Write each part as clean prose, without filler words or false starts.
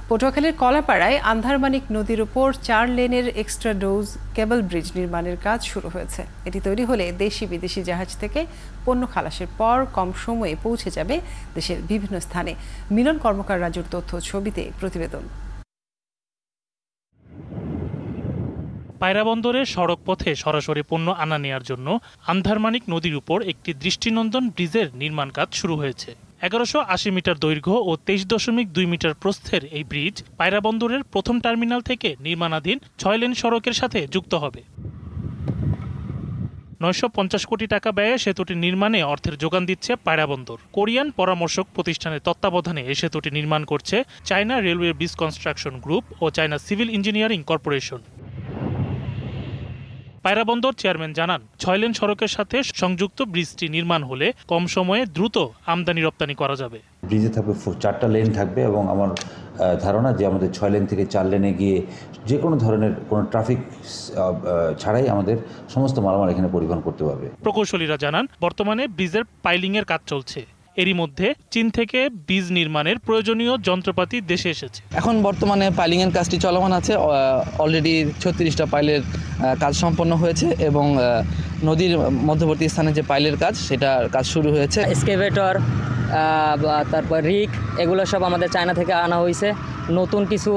পটুয়াখালীর কলাপাড়ায় আন্ধারমানিক নদীর উপর 4 লেনের এক্সট্রা ডোজ কেবল ব্রিজ নির্মাণের কাজ শুরু হয়েছে। এটি তৈরি হলে দেশি বিদেশি জাহাজ থেকে পণ্য খালাসের পর কম সময়ে পৌঁছে যাবে দেশের বিভিন্ন স্থানে। মিলন কর্মকার রাজুর তথ্য ছবিতে প্রতিবেদন। পায়রা বন্দরে সড়ক পথে সরাসরি পণ্য আনা নেয়ার জন্য আন্ধারমানিক নদীর উপর একটি দৃষ্টিনন্দন ব্রিজের নির্মাণ কাজ শুরু হয়েছে। 1180 মিটার দৈর্ঘ্য ও 23.2 মিটার প্রস্থের এই ব্রিজ পায়রা বন্দরের প্রথম টার্মিনাল থেকে নির্মাণাধীন 6 লেন সড়কের সাথে যুক্ত হবে। 950 কোটি টাকা ব্যয়ে সেতুটি নির্মাণে অর্থের যোগান দিচ্ছে পায়রা বন্দর। কোরিয়ান পরামর্শক প্রতিষ্ঠানের তত্ত্বাবধানে এই সেতুটি নির্মাণ করছে China railway bridge construction group ও China civil engineering corporation. Payra বন্দর চেয়ারম্যান জানান, 6 লেন সড়কের সাথে সংযুক্ত ব্রিজটি নির্মাণ হলে কম সময়ে দ্রুত আমদানি রপ্তানি করা যাবে। ব্রিজে থাকবে 4টা লেন থাকবে এবং আমার ধারণা যে আমাদের 6 লেন থেকে 4 লেনে গিয়ে যে কোনো ধরনের কোনো ট্রাফিক ছাড়াই আমাদের সমস্ত মালামাল এখানে পরিবহন করতে পারবে। প্রকৌশলীরা জানান, বর্তমানে ব্রিজের পাইলিংয়ের কাজ চলছে। এরই মধ্যে চীন থেকে ব্রিজ নির্মাণের প্রয়োজনীয় যন্ত্রপাতি দেশে এসেছে। এখন বর্তমানে পাইলিংয়ের কাজটি চলমান আছে। অলরেডি 36টা পাইলের কাজ সম্পন্ন হয়েছে এবং নদীর মধ্যবর্তী স্থানে যে পাইলের কাজ সেটার কাজ শুরু হয়েছে। এক্সকেভেটর, তারপর রিক, এগুলো সব আমাদের চায়না থেকে আনা হয়েছে। নতুন কিছু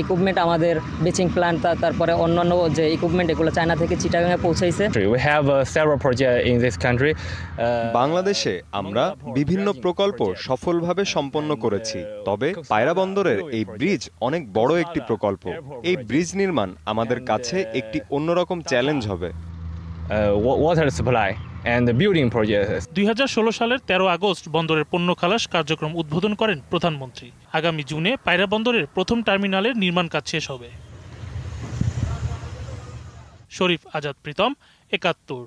ইকুইপমেন্ট আমাদের বেচিং প্ল্যান্ট, তারপরে অন্যান্য যে ইকুইপমেন্ট এগুলো চায়না থেকে চিটাগাংয়ে পৌঁছাইছে। We have several projects in this country. বাংলাদেশে আমরা বিভিন্ন প্রকল্প সফলভাবে সম্পন্ন করেছি, তবে পায়রা বন্দরের এই ব্রিজ অনেক বড় একটি প্রকল্প। এই ব্রিজ নির্মাণ আমাদের কাছে একটি অন্যরকম চ্যালেঞ্জ হবে। Water supply and the building projects. 2016 সালের 13 আগস্ট বন্দরের পণ্য খালাস কার্যক্রম উদ্বোধন করেন প্রধানমন্ত্রী। আগামী জুনে পায়রা বন্দরের প্রথম টার্মিনালের নির্মাণ কাজ শেষ হবে। শরীফ আজাদ প্রীতম, 71।